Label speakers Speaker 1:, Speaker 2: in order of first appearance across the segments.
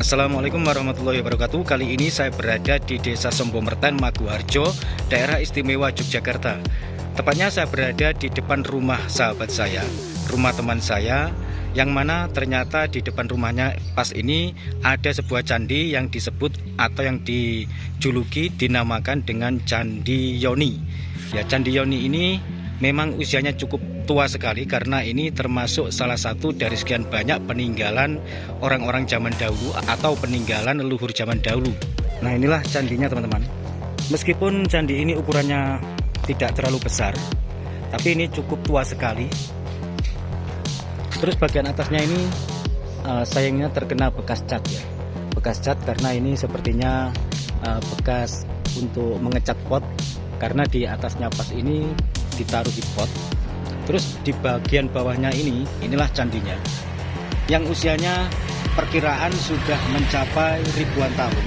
Speaker 1: Assalamualaikum warahmatullahi wabarakatuh. Kali ini saya berada di Desa Sombomerten, Maguharjo, daerah istimewa Yogyakarta. Tepatnya saya berada di depan rumah sahabat saya, rumah teman saya, yang mana ternyata di depan rumahnya pas ini ada sebuah candi yang disebut atau yang dijuluki dinamakan dengan Candi Yoni. Ya, Candi Yoni ini memang usianya cukup tua sekali karena ini termasuk salah satu dari sekian banyak peninggalan orang-orang zaman dahulu atau peninggalan leluhur zaman dahulu. Nah, inilah candinya teman-teman. Meskipun candi ini ukurannya tidak terlalu besar, tapi ini cukup tua sekali. Terus bagian atasnya ini sayangnya terkena bekas cat ya. Bekas cat karena ini sepertinya bekas untuk mengecat pot, karena di atasnya pas ini ditaruh di pot. Terus di bagian bawahnya inilah candinya, yang usianya perkiraan sudah mencapai ribuan tahun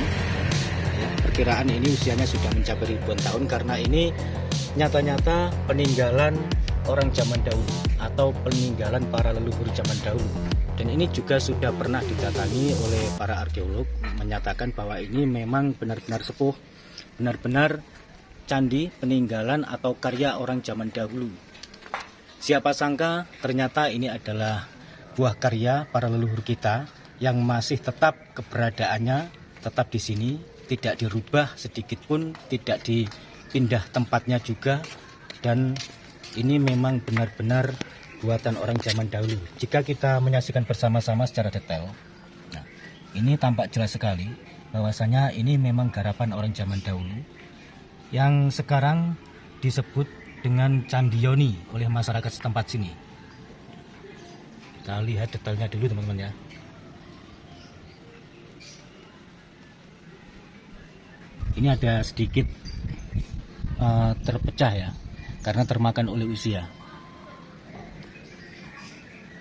Speaker 1: ya, perkiraan ini usianya sudah mencapai ribuan tahun karena ini nyata-nyata peninggalan orang zaman dahulu atau peninggalan para leluhur zaman dahulu. Dan ini juga sudah pernah didatangi oleh para arkeolog, menyatakan bahwa ini memang benar-benar sepuh, benar-benar candi peninggalan atau karya orang zaman dahulu. Siapa sangka ternyata ini adalah buah karya para leluhur kita yang masih tetap keberadaannya tetap di sini, tidak dirubah sedikit pun, tidak dipindah tempatnya juga, dan ini memang benar-benar buatan orang zaman dahulu. Jika kita menyaksikan bersama-sama secara detail, nah, ini tampak jelas sekali bahwasanya ini memang garapan orang zaman dahulu yang sekarang disebut dengan Candi Yoni oleh masyarakat setempat sini. Kita lihat detailnya dulu teman-teman ya. Ini ada sedikit terpecah ya, karena termakan oleh usia.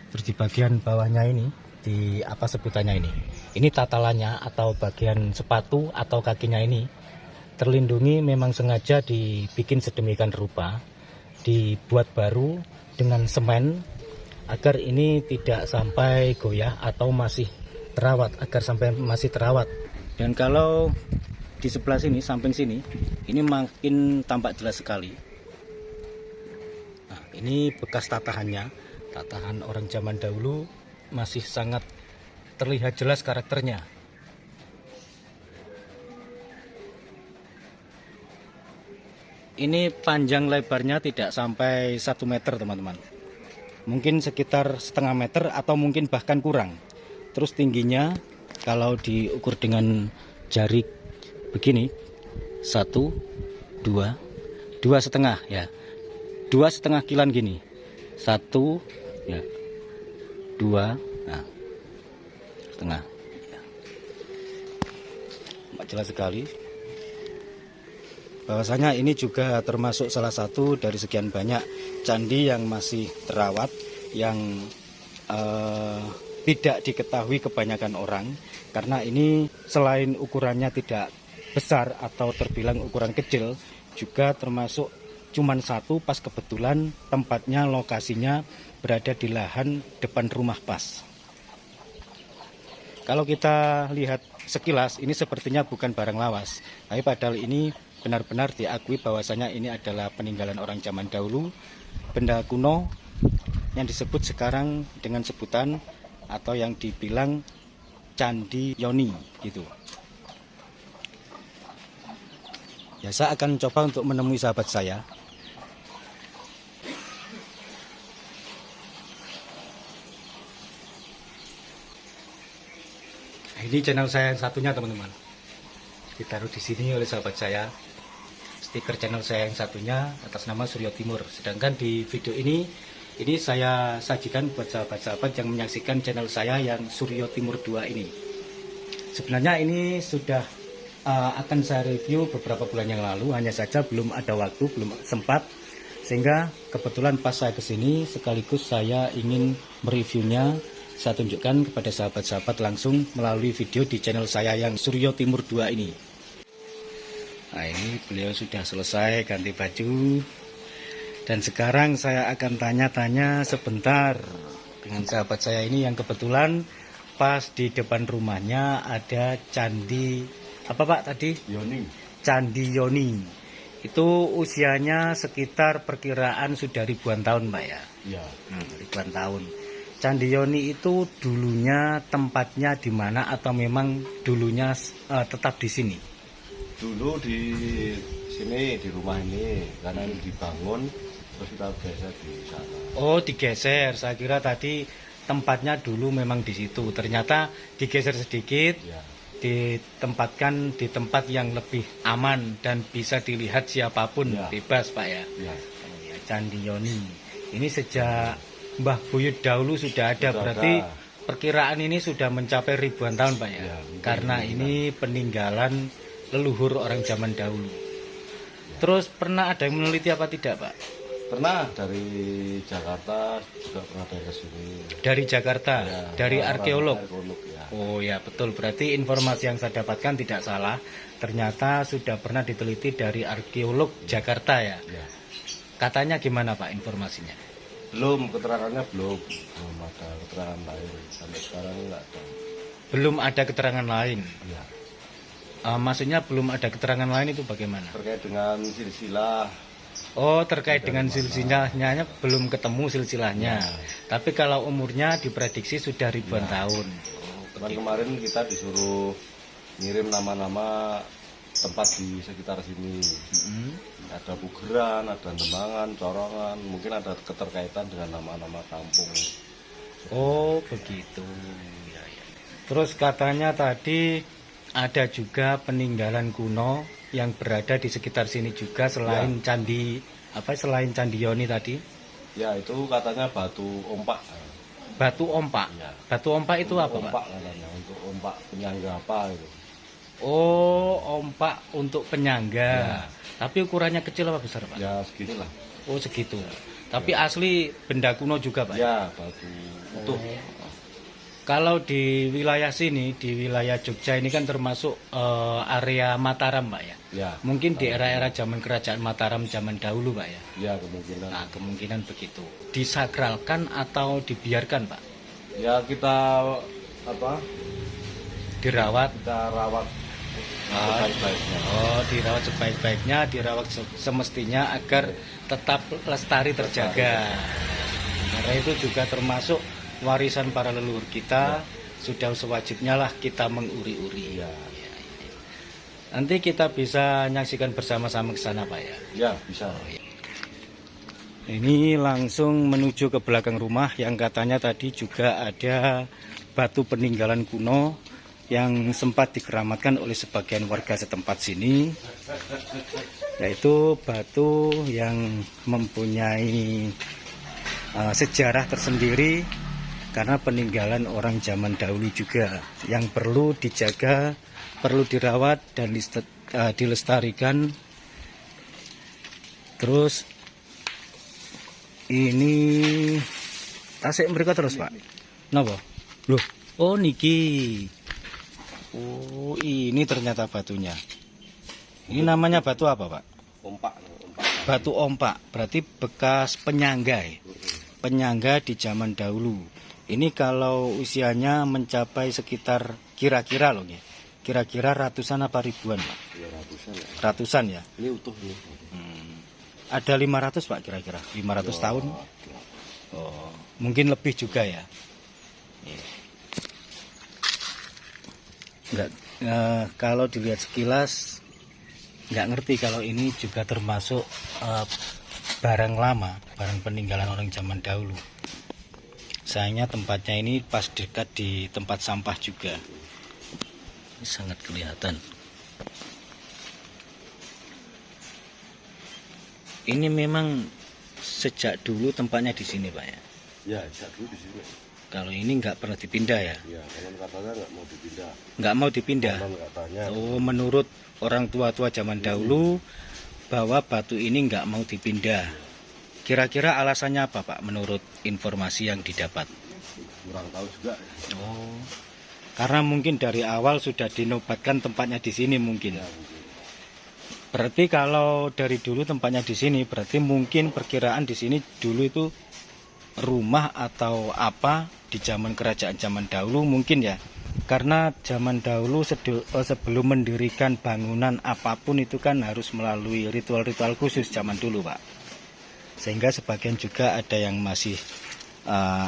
Speaker 1: Terus di bagian bawahnya ini, di apa sebutannya ini? Ini tatalannya atau bagian sepatu atau kakinya ini terlindungi, memang sengaja dibikin sedemikian rupa, dibuat baru dengan semen agar ini tidak sampai goyah atau masih terawat, agar sampai masih terawat. Dan kalau di sebelah sini, samping sini, ini makin tampak jelas sekali. Nah, ini bekas tatahannya, tatahan orang zaman dahulu masih sangat terlihat jelas karakternya. Ini panjang lebarnya tidak sampai 1 meter teman-teman, mungkin sekitar setengah meter atau mungkin bahkan kurang. Terus tingginya kalau diukur dengan jari begini, 1, 2, 2,5 ya, 2,5 kilan gini, 1 ya, 2, nah setengah ya. Jelas sekali bahwasanya ini juga termasuk salah satu dari sekian banyak candi yang masih terawat, yang tidak diketahui kebanyakan orang, karena ini selain ukurannya tidak besar atau terbilang ukuran kecil, juga termasuk cuman satu, pas kebetulan tempatnya, lokasinya berada di lahan depan rumah pas. Kalau kita lihat sekilas, ini sepertinya bukan barang lawas, tapi padahal ini benar-benar diakui bahwasanya ini adalah peninggalan orang zaman dahulu, benda kuno yang disebut sekarang dengan sebutan atau yang dibilang Candi Yoni gitu. Ya, saya akan coba untuk menemui sahabat saya. Nah, ini channel saya yang satunya teman-teman, ditaruh di sini oleh sahabat saya. Stiker channel saya yang satunya atas nama Suryo Timur. Sedangkan di video ini saya sajikan buat sahabat-sahabat yang menyaksikan channel saya yang Suryo Timur 2 ini. Sebenarnya ini sudah akan saya review beberapa bulan yang lalu, hanya saja belum ada waktu, belum sempat, sehingga kebetulan pas saya kesini sekaligus saya ingin mereviewnya, saya tunjukkan kepada sahabat-sahabat langsung melalui video di channel saya yang Suryo Timur 2 ini. Nah, ini beliau sudah selesai ganti baju, dan sekarang saya akan tanya-tanya sebentar dengan sahabat saya ini yang kebetulan pas di depan rumahnya ada candi apa Pak tadi?
Speaker 2: Yoni.
Speaker 1: Candi Yoni. Itu usianya sekitar perkiraan sudah ribuan tahun Pak ya?
Speaker 2: Ya.
Speaker 1: Ribuan tahun. Candi Yoni itu dulunya tempatnya di mana atau memang dulunya tetap di sini?
Speaker 2: Dulu di sini, di rumah ini, karena ini dibangun, terus kita geser di sana.
Speaker 1: Oh digeser, saya kira tadi tempatnya dulu memang di situ. Ternyata digeser sedikit,
Speaker 2: Ya.
Speaker 1: ditempatkan di tempat yang lebih aman dan bisa dilihat siapapun
Speaker 2: Ya.
Speaker 1: bebas Pak ya.
Speaker 2: Ya.
Speaker 1: Oh, ya, Candi Yoni. Ini sejak Mbah Buyut dahulu sudah ada,
Speaker 2: Sudah
Speaker 1: berarti
Speaker 2: ada.
Speaker 1: perkiraan ini sudah mencapai ribuan tahun Pak ya.
Speaker 2: Ya, mungkin
Speaker 1: Karena
Speaker 2: ribuan.
Speaker 1: ini peninggalan leluhur orang zaman dahulu. Terus pernah ada yang meneliti apa tidak Pak?
Speaker 2: Pernah dari Jakarta juga pernah dari ke sini.
Speaker 1: Dari Jakarta,
Speaker 2: Ya,
Speaker 1: dari
Speaker 2: orang
Speaker 1: arkeolog.
Speaker 2: ya.
Speaker 1: Oh ya betul, berarti informasi yang saya dapatkan tidak salah. Ternyata sudah pernah diteliti dari arkeolog Jakarta ya.
Speaker 2: Ya.
Speaker 1: Katanya gimana Pak informasinya?
Speaker 2: Belum, keterangannya belum ada keterangan lain. Sampai sekarang nggak ada.
Speaker 1: Belum ada keterangan lain.
Speaker 2: Ya.
Speaker 1: Maksudnya belum ada keterangan lain itu bagaimana?
Speaker 2: Terkait dengan silsilah.
Speaker 1: Oh terkait dengan silsilahnya belum ketemu silsilahnya.
Speaker 2: Ya.
Speaker 1: Tapi kalau umurnya diprediksi sudah ribuan tahun.
Speaker 2: Cuman kemarin kita disuruh ngirim nama-nama tempat di sekitar sini.
Speaker 1: Mm-mm.
Speaker 2: Ada Pugeran, ada Dembangan, Corongan, mungkin ada keterkaitan dengan nama-nama kampung.
Speaker 1: Oh begitu. Ya, ya. Terus katanya tadi ada juga peninggalan kuno yang berada di sekitar sini juga selain candi selain Candi Yoni tadi.
Speaker 2: Ya itu katanya batu ompak.
Speaker 1: Batu ompak.
Speaker 2: Ya.
Speaker 1: Batu ompak itu apa
Speaker 2: Ompak
Speaker 1: Pak?
Speaker 2: katanya, untuk ompak penyangga apa itu.
Speaker 1: Oh ompak untuk penyangga.
Speaker 2: Ya.
Speaker 1: Tapi ukurannya kecil apa besar Pak?
Speaker 2: Ya seginilah.
Speaker 1: Oh segitu. Tapi asli benda kuno juga Pak?
Speaker 2: Ya batu utuh.
Speaker 1: Kalau di wilayah sini, di wilayah Jogja ini kan termasuk area Mataram Pak ya?
Speaker 2: Ya.
Speaker 1: Mungkin di era-era zaman kerajaan Mataram zaman dahulu Pak ya?
Speaker 2: Ya kemungkinan.
Speaker 1: Nah kemungkinan begitu. Disakralkan atau dibiarkan Pak?
Speaker 2: Ya kita apa?
Speaker 1: Dirawat?
Speaker 2: Kita rawat sebaik-baiknya.
Speaker 1: Oh dirawat sebaik-baiknya, dirawat semestinya agar tetap lestari terjaga. Karena itu juga termasuk warisan para leluhur kita, sudah sewajibnya lah kita menguri-uri.
Speaker 2: Ya.
Speaker 1: Nanti kita bisa menyaksikan bersama-sama ke sana Pak ya.
Speaker 2: Ya bisa.
Speaker 1: Ini langsung menuju ke belakang rumah yang katanya tadi juga ada batu peninggalan kuno yang sempat dikeramatkan oleh sebagian warga setempat sini, yaitu batu yang mempunyai sejarah tersendiri karena peninggalan orang zaman dahulu juga yang perlu dijaga, perlu dirawat dan dilestarikan. Terus ini tasik mereka terus Pak. Napa? Loh, oh niki. Oh, ini ternyata batunya. Ini namanya batu apa Pak?
Speaker 2: Ompak.
Speaker 1: Batu ompak, berarti bekas penyangga ya? Penyangga di zaman dahulu. Ini kalau usianya mencapai sekitar kira-kira loh ya. Kira-kira ratusan apa ribuan Pak?
Speaker 2: Ya, ratusan ya.
Speaker 1: Ratusan ya?
Speaker 2: Ini utuh nih.
Speaker 1: Ada 500 Pak kira-kira? 500 tahun? Oh, mungkin lebih juga ya. Enggak, kalau dilihat sekilas nggak ngerti kalau ini juga termasuk barang lama, barang peninggalan orang zaman dahulu. Sayangnya tempatnya ini pas dekat di tempat sampah juga. Ini sangat kelihatan. Ini memang sejak dulu tempatnya di sini Pak ya?
Speaker 2: Ya, sejak dulu di sini.
Speaker 1: Kalau ini nggak pernah dipindah ya?
Speaker 2: Ya, konon katanya nggak mau dipindah.
Speaker 1: Nggak mau dipindah?
Speaker 2: Konon katanya.
Speaker 1: Oh, menurut orang tua-tua zaman dahulu bahwa batu ini nggak mau dipindah. Kira-kira alasannya apa Pak menurut informasi yang didapat?
Speaker 2: Kurang tahu juga.
Speaker 1: Oh, karena mungkin dari awal sudah dinobatkan tempatnya di sini mungkin.
Speaker 2: Ya, mungkin.
Speaker 1: Berarti kalau dari dulu tempatnya di sini, berarti mungkin perkiraan di sini dulu itu rumah atau apa di zaman kerajaan zaman dahulu mungkin ya. Karena zaman dahulu sebelum mendirikan bangunan apapun itu kan harus melalui ritual-ritual khusus zaman dulu, Pak. Sehingga sebagian juga ada yang masih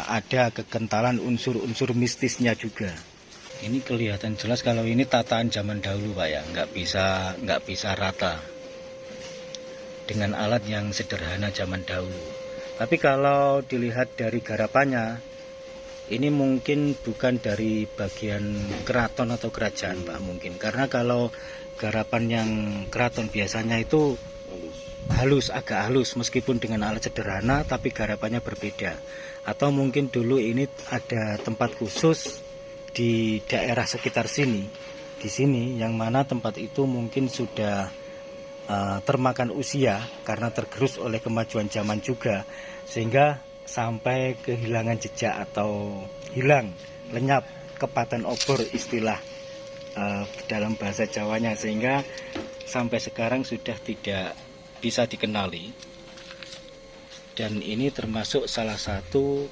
Speaker 1: ada kekentalan unsur-unsur mistisnya juga. Ini kelihatan jelas kalau ini tataan zaman dahulu, Pak ya, nggak bisa rata dengan alat yang sederhana zaman dahulu. Tapi kalau dilihat dari garapannya, ini mungkin bukan dari bagian keraton atau kerajaan, Pak, mungkin. Karena kalau garapan yang keraton biasanya itu halus, agak halus, meskipun dengan alat sederhana, tapi garapannya berbeda. Atau mungkin dulu ini ada tempat khusus di daerah sekitar sini, di sini, yang mana tempat itu mungkin sudah termakan usia karena tergerus oleh kemajuan zaman juga, sehingga sampai kehilangan jejak atau hilang, lenyap, kepaten obor istilah dalam bahasa Jawanya, sehingga sampai sekarang sudah tidak bisa dikenali. Dan ini termasuk salah satu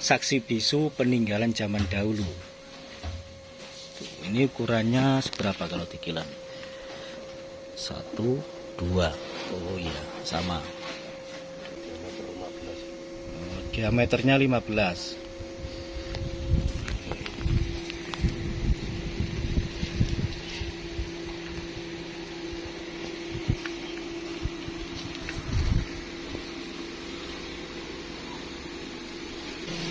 Speaker 1: saksi bisu peninggalan zaman dahulu. Ini ukurannya seberapa kalau dikilan? 1, 2. Oh iya, sama. Diameternya 15.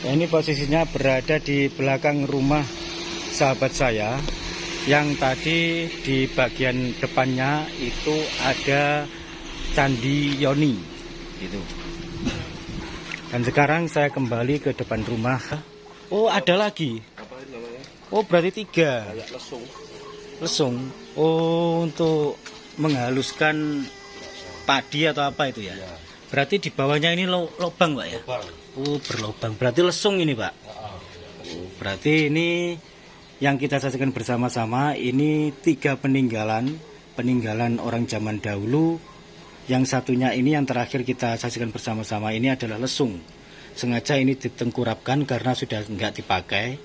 Speaker 1: Ini posisinya berada di belakang rumah sahabat saya, yang tadi di bagian depannya itu ada Candi Yoni gitu. Dan sekarang saya kembali ke depan rumah. Oh, ada lagi.
Speaker 2: Apa namanya?
Speaker 1: Oh, berarti 3.
Speaker 2: Kayak lesung.
Speaker 1: Lesung. Oh, untuk menghaluskan padi atau apa itu ya?
Speaker 2: Ya.
Speaker 1: Berarti di bawahnya ini lubang, Pak ya?
Speaker 2: Lubang.
Speaker 1: Oh, berlubang. Berarti lesung ini, Pak. Oh, berarti ini yang kita saksikan bersama-sama ini 3 peninggalan orang zaman dahulu. Yang satunya ini yang terakhir kita saksikan bersama-sama ini adalah lesung. Sengaja ini ditengkurapkan karena sudah enggak dipakai.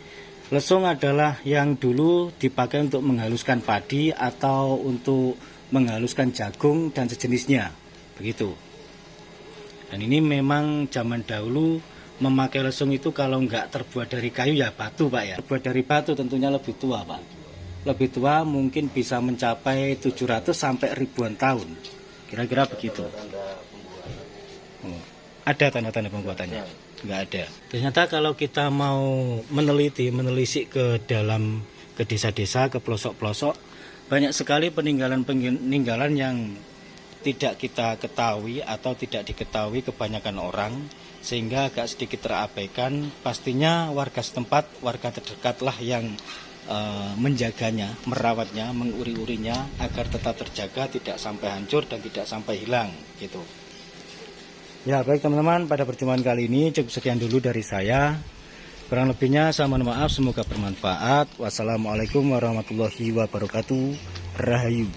Speaker 1: Lesung adalah yang dulu dipakai untuk menghaluskan padi atau untuk menghaluskan jagung dan sejenisnya. Begitu. Dan ini memang zaman dahulu memakai lesung itu kalau enggak terbuat dari kayu ya batu, Pak ya. Terbuat dari batu tentunya lebih tua, Pak. Lebih tua mungkin bisa mencapai 700 sampai ribuan tahun. Kira-kira begitu. Ada tanda-tanda pembuatannya? Enggak ada. Ternyata kalau kita mau menelisik ke dalam, ke desa-desa, ke pelosok-pelosok, banyak sekali peninggalan yang tidak kita ketahui atau tidak diketahui kebanyakan orang, sehingga agak sedikit terabaikan. Pastinya warga setempat, warga terdekatlah yang menjaganya, merawatnya, menguri-urinya agar tetap terjaga, tidak sampai hancur dan tidak sampai hilang gitu. Ya, baik teman-teman, pada perjumpaan kali ini cukup sekian dulu dari saya. Kurang lebihnya saya mohon maaf, semoga bermanfaat. Wassalamualaikum warahmatullahi wabarakatuh. Rahayu.